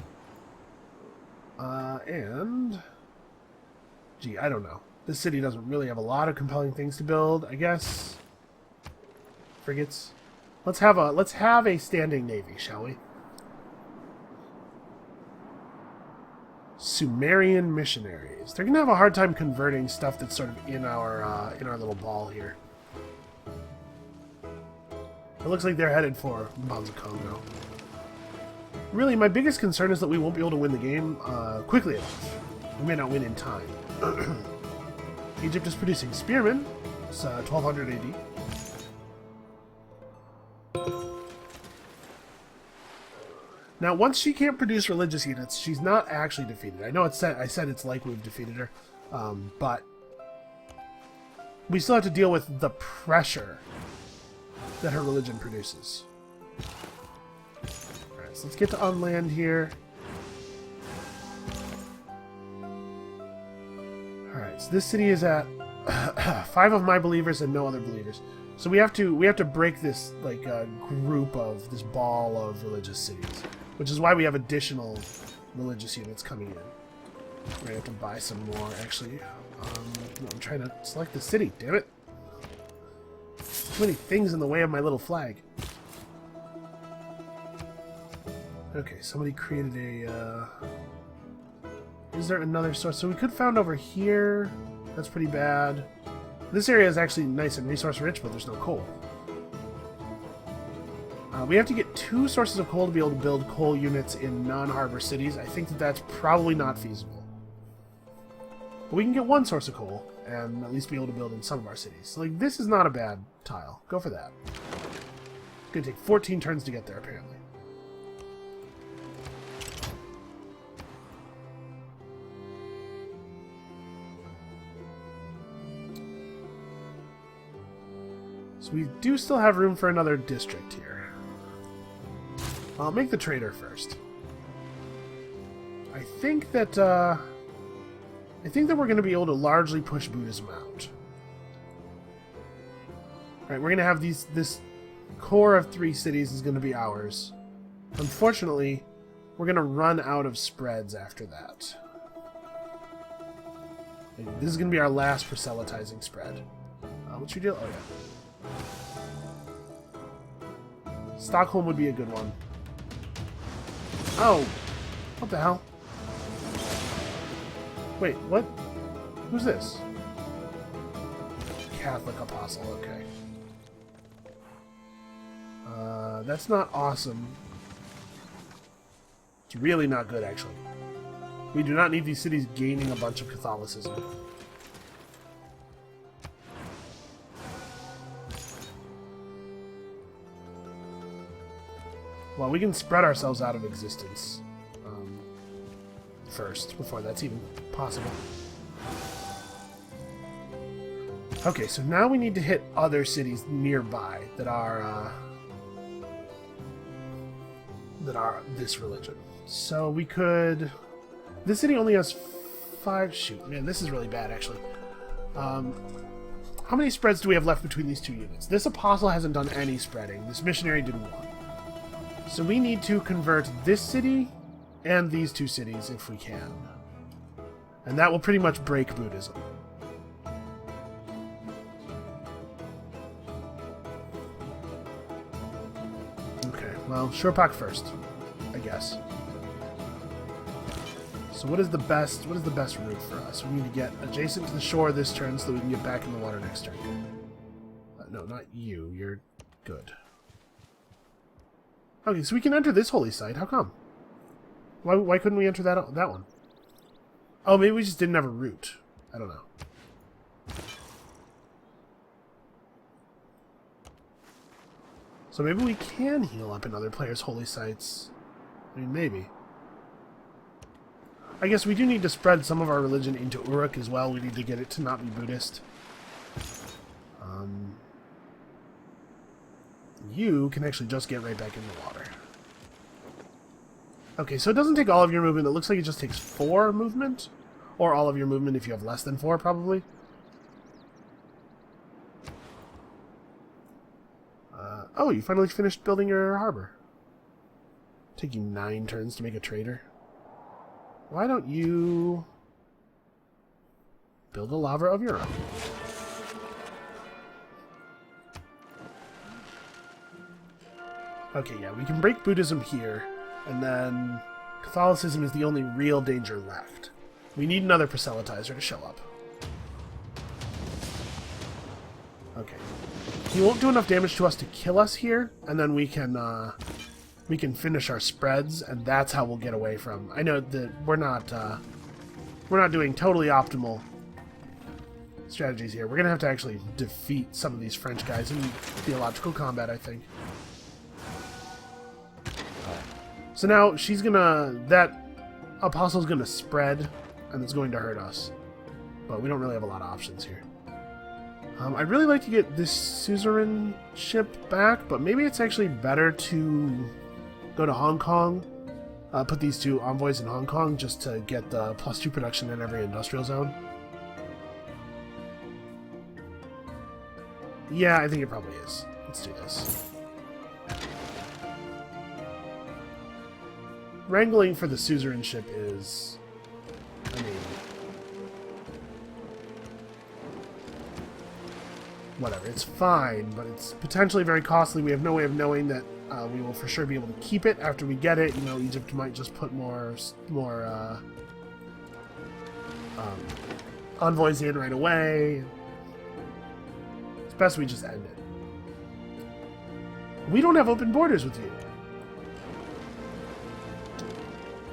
And... Gee, I don't know. This city doesn't really have a lot of compelling things to build, I guess. Frigates. Let's have a standing navy, shall we? Sumerian missionaries. They're gonna have a hard time converting stuff that's sort of in our little ball here. It looks like they're headed for Bonza Congo. Really, my biggest concern is that we won't be able to win the game quickly enough. We may not win in time. Egypt is producing spearmen. It's 1200 AD. Now, once she can't produce religious units, she's not actually defeated. I know I said it's like we've defeated her, but we still have to deal with the pressure that her religion produces. Alright, so let's get to unland here. Alright, so this city is at 5 of my believers and no other believers. So we have to break this like group of this ball of religious cities, which is why we have additional religious units coming in. We're gonna have to buy some more. Actually, no, I'm trying to select the city. Damn it! Too many things in the way of my little flag. Okay, somebody created a. Is there another source? So we could found over here. That's pretty bad. This area is actually nice and resource rich, but there's no coal. We have to get 2 sources of coal to be able to build coal units in non-harbor cities. I think that that's probably not feasible. But we can get 1 source of coal and at least be able to build in some of our cities. So, like, this is not a bad tile. Go for that. It's going to take 14 turns to get there, apparently. So we do still have room for another district here. I'll make the trader first. I think that we're going to be able to largely push Buddhism out. Alright, we're going to have this core of 3 cities is going to be ours. Unfortunately, we're going to run out of spreads after that. This is going to be our last proselytizing spread. What's your deal? Oh, yeah. Stockholm would be a good one. Oh! What the hell? Wait, what? Who's this? Catholic Apostle, okay. That's not awesome. It's really not good, actually. We do not need these cities gaining a bunch of Catholicism. Well, we can spread ourselves out of existence first, before that's even possible. Okay, so now we need to hit other cities nearby that are this religion. So we could... This city only has 5... Shoot, man, this is really bad, actually. How many spreads do we have left between these 2 units? This apostle hasn't done any spreading. This missionary did 1. So we need to convert this city and these 2 cities if we can. And that will pretty much break Buddhism. Well, Shurpak first, I guess. So what is the best route for us? We need to get adjacent to the shore this turn so that we can get back in the water next turn. No, not you. You're good. Okay, so we can enter this holy site. How come? Why couldn't we enter that one? Oh, maybe we just didn't have a route. I don't know. So maybe we can heal up in other players' holy sites. I mean, maybe. I guess we do need to spread some of our religion into Uruk as well. We need to get it to not be Buddhist. You can actually just get right back in the water. Okay, so it doesn't take all of your movement. It looks like it just takes 4 movement. Or all of your movement if you have less than 4, probably. Oh, you finally finished building your harbor. Taking 9 turns to make a trader. Why don't you build a lava of your own? Okay, yeah, we can break Buddhism here, and then Catholicism is the only real danger left. We need another proselytizer to show up. Okay. He won't do enough damage to us to kill us here, and then we can finish our spreads, and that's how we'll get away from... I know that we're not doing totally optimal strategies here. We're going to have to actually defeat some of these French guys in theological combat, I think. So now she's gonna... That apostle's gonna spread, and it's going to hurt us. But we don't really have a lot of options here. I'd really like to get this suzerain ship back, but maybe it's actually better to go to Hong Kong, put these 2 envoys in Hong Kong just to get the +2 production in every industrial zone. Yeah, I think it probably is. Let's do this. Wrangling for the suzerainship is... I mean... whatever, it's fine, but it's potentially very costly. We have no way of knowing that we will for sure be able to keep it after we get it. You know, Egypt might just put more envoys in right away. It's best we just end it. We don't have open borders with you.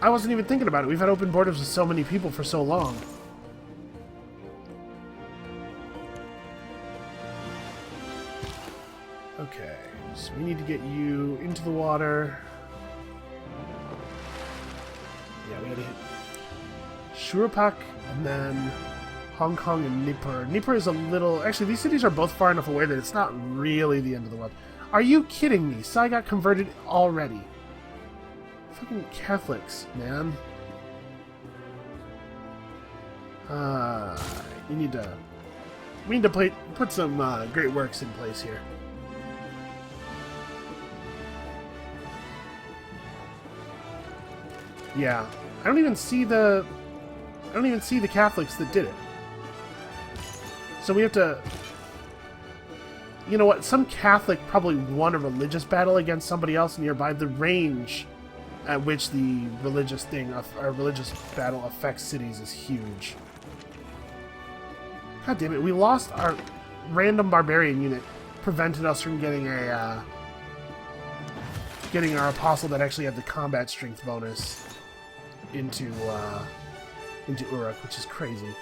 I wasn't even thinking about it. We've had open borders with so many people for so long. Okay, so we need to get you into the water. Yeah, we gotta hit Shurpak and then Hong Kong and Nippur. Nippur is a little... Actually, these cities are both far enough away that it's not really the end of the world. Are you kidding me? Sai got converted already. Fucking Catholics, man. We need to put some great works in place here. Yeah, I don't even see the Catholics that did it. So we have to... You know what? Some Catholic probably won a religious battle against somebody else nearby. The range at which the religious battle affects cities is huge. God damn it! We lost our random barbarian unit. Prevented us from getting our apostle that actually had the combat strength bonus into Uruk, which is crazy.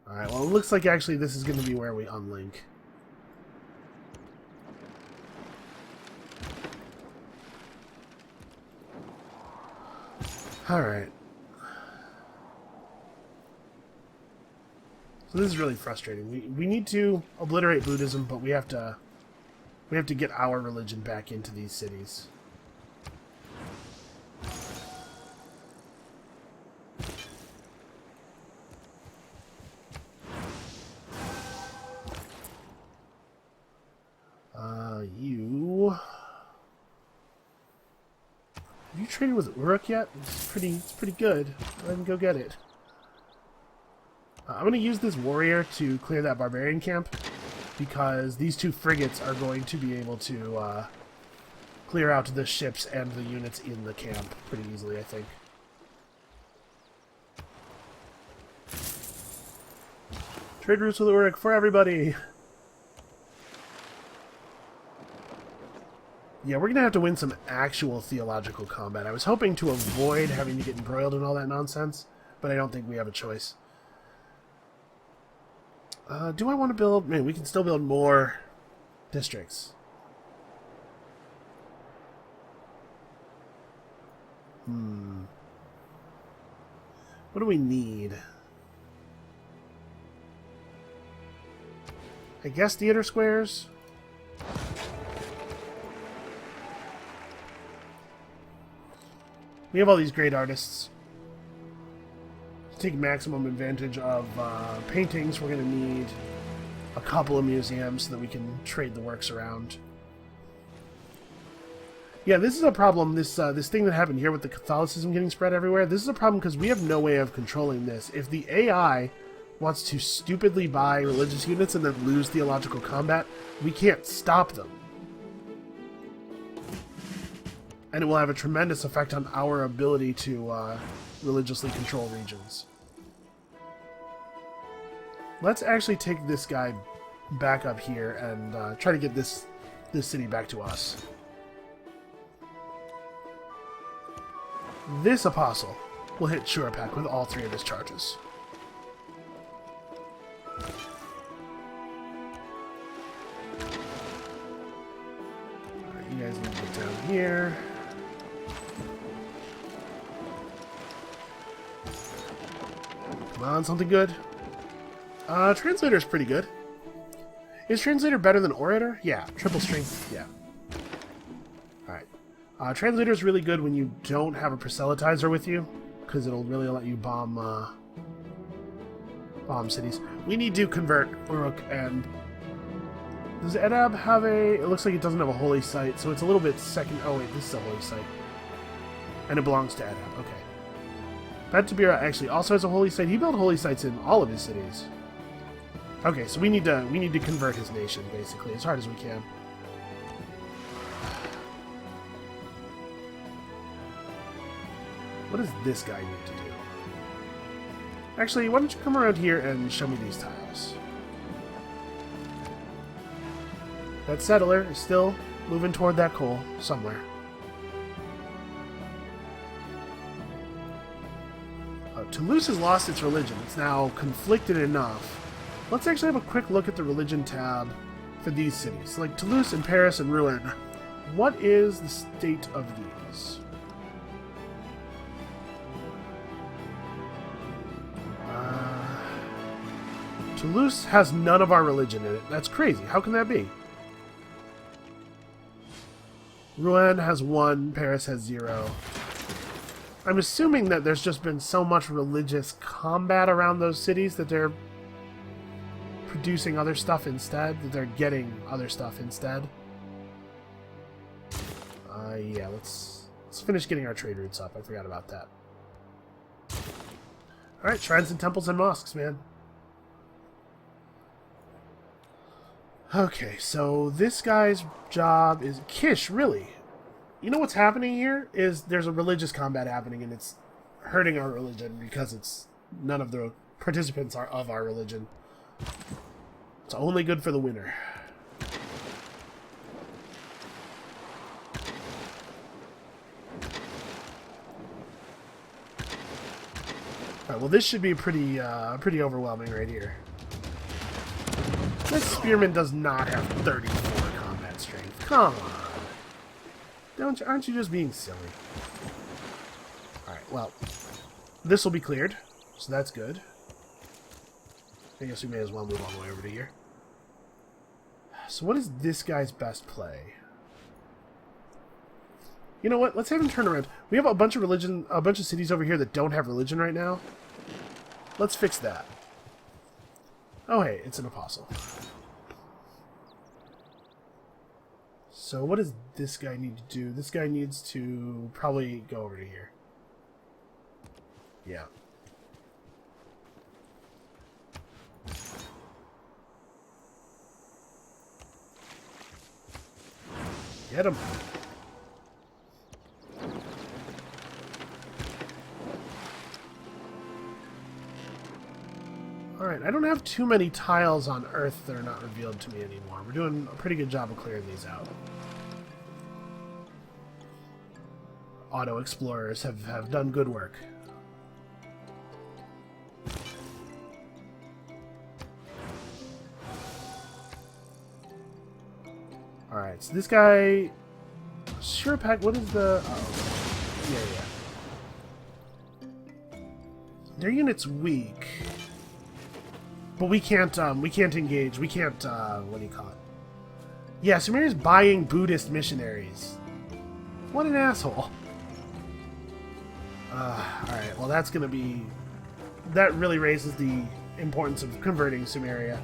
Alright, well, it looks like actually this is going to be where we unlink. Alright. So this is really frustrating. We need to obliterate Buddhism, but we have to get our religion back into these cities. Have you traded with Uruk yet? It's pretty good. Go ahead and go get it. I'm going to use this warrior to clear that barbarian camp, because these two frigates are going to be able to clear out the ships and the units in the camp pretty easily, I think. Trade routes will work for everybody. Yeah, we're going to have to win some actual theological combat. I was hoping to avoid having to get embroiled in all that nonsense, but I don't think we have a choice. Do I want to build... Man, we can still build more districts. What do we need? I guess theater squares? We have all these great artists. To take maximum advantage of paintings, we're going to need a couple of museums so that we can trade the works around. Yeah, this is a problem, this thing that happened here with the Catholicism getting spread everywhere. This is a problem because we have no way of controlling this. If the AI wants to stupidly buy religious units and then lose theological combat, we can't stop them. And it will have a tremendous effect on our ability to religiously control regions. Let's actually take this guy back up here and try to get this city back to us. This apostle will hit Shurappak with all three of his charges. Alright, you guys need to get down here. Come on, something good. Translator's pretty good. Is Translator better than Orator? Yeah. Triple strength, yeah. Alright. Translator's really good when you don't have a proselytizer with you, because it'll really let you bomb cities. We need to convert Uruk, and... Does Edab have a... It looks like it doesn't have a holy site, so it's a little bit second... Oh wait, this is a holy site. And it belongs to Edab, okay. Batabira actually also has a holy site. He built holy sites in all of his cities. Okay, so we need to convert his nation, basically, as hard as we can. What does this guy need to do? Actually, why don't you come around here and show me these tiles? That settler is still moving toward that coal somewhere. Toulouse has lost its religion. It's now conflicted enough. Let's actually have a quick look at the religion tab for these cities. Like Toulouse and Paris and Rouen. What is the state of these? Toulouse has none of our religion in it. That's crazy. How can that be? Rouen has 1. Paris has 0. I'm assuming that there's just been so much religious combat around those cities that they're producing other stuff instead, that they're getting other stuff instead. Yeah, let's finish getting our trade routes up. I forgot about that. Alright, shrines and temples and mosques, man. Okay, so this guy's job is... Kish, really? You know what's happening here is there's a religious combat happening, and it's hurting our religion because it's none of the participants are of our religion. It's only good for the winner. Alright, well this should be pretty overwhelming right here. This spearman does not have 34 combat strength. Come on. Aren't you just being silly? Alright, well, this will be cleared, so that's good. I guess we may as well move all the way over to here. So what is this guy's best play? You know what? Let's have him turn around. We have a bunch of cities over here that don't have religion right now. Let's fix that. Oh hey, it's an apostle. So what does this guy need to do? This guy needs to probably go over to here. Yeah. Get him. Alright, I don't have too many tiles on Earth that are not revealed to me anymore. We're doing a pretty good job of clearing these out. Auto explorers have done good work. Alright, so this guy... Sure pack, what is the... Oh, yeah. Their unit's weak. But we can't engage. We can't, what do you call it? Yeah, Sumeria's buying Buddhist missionaries. What an asshole. Alright, well that's gonna be... That really raises the importance of converting Sumeria.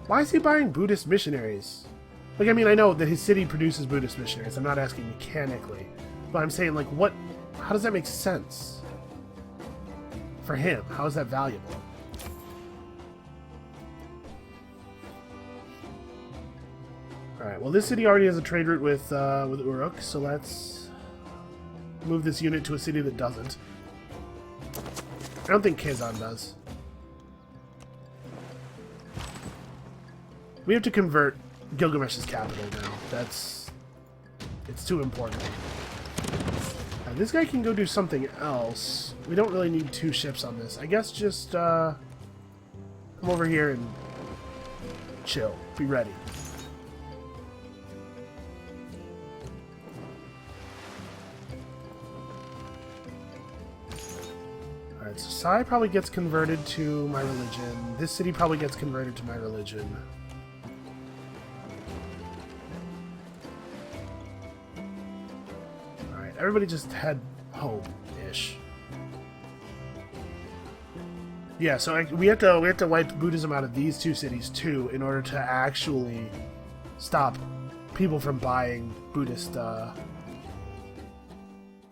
Why is he buying Buddhist missionaries? Like, I mean, I know that his city produces Buddhist missionaries. I'm not asking mechanically. But I'm saying, like, what... How does that make sense? For him, how is that valuable? Alright, well this city already has a trade route with Uruk, so let's move this unit to a city that doesn't. I don't think Kazan does. We have to convert Gilgamesh's capital now. It's too important. This guy can go do something else. We don't really need 2 ships on this. I guess just come over here and chill. Be ready. Alright, so Sai probably gets converted to my religion. This city probably gets converted to my religion. Everybody just head home-ish. Yeah, so we have to wipe Buddhism out of these 2 cities too, in order to actually stop people from buying Buddhist. Oh,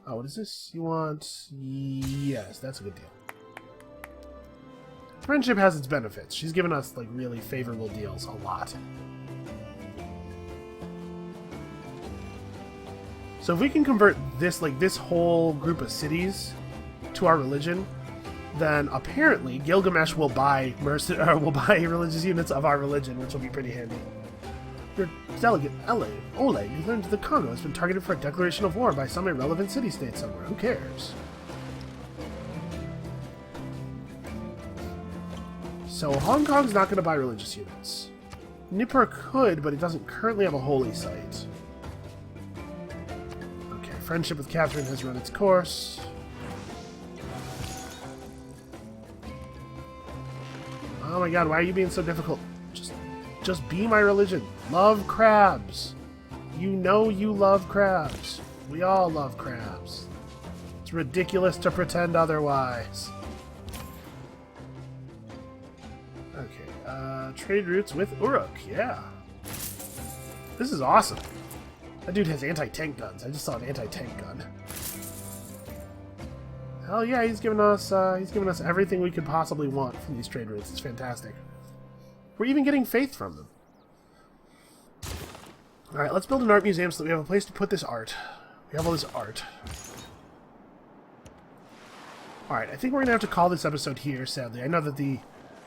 what is this? You want? Yes, that's a good deal. Friendship has its benefits. She's given us like really favorable deals a lot. So if we can convert this, like this whole group of cities to our religion, then apparently Gilgamesh will buy religious units of our religion, which will be pretty handy. Your delegate, Oleg, who learned the Congo has been targeted for a declaration of war by some irrelevant city-state somewhere. Who cares? So Hong Kong's not going to buy religious units. Nippur could, but it doesn't currently have a holy site. Friendship with Catherine has run its course. Oh my god, why are you being so difficult? Just be my religion. Love crabs. You know you love crabs. We all love crabs. It's ridiculous to pretend otherwise. Okay, trade routes with Uruk, yeah. This is awesome. That dude has anti-tank guns. I just saw an anti-tank gun. Hell yeah, he's given us everything we could possibly want from these trade routes. It's fantastic. We're even getting faith from them. Alright, let's build an art museum so that we have a place to put this art. We have all this art. Alright, I think we're going to have to call this episode here, sadly. I know that the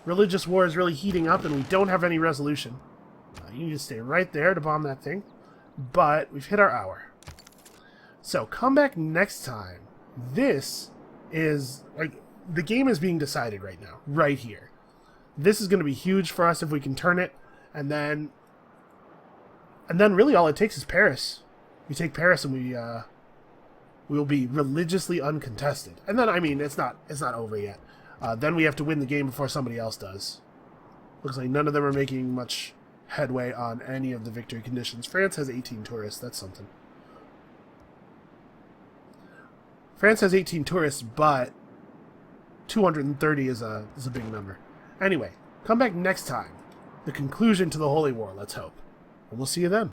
religious war is really heating up and we don't have any resolution. You need to stay right there to bomb that thing. But we've hit our hour. So come back next time. This is, like, the game is being decided right now. Right here. This is going to be huge for us if we can turn it. And then really all it takes is Paris. We take Paris and we will be religiously uncontested. And then, I mean, it's not over yet. Then we have to win the game before somebody else does. Looks like none of them are making much headway on any of the victory conditions. France has 18 tourists. That's something. France has 18 tourists, but 230 is a big number. Anyway, come back next time. The conclusion to the Holy War, let's hope. And we'll see you then.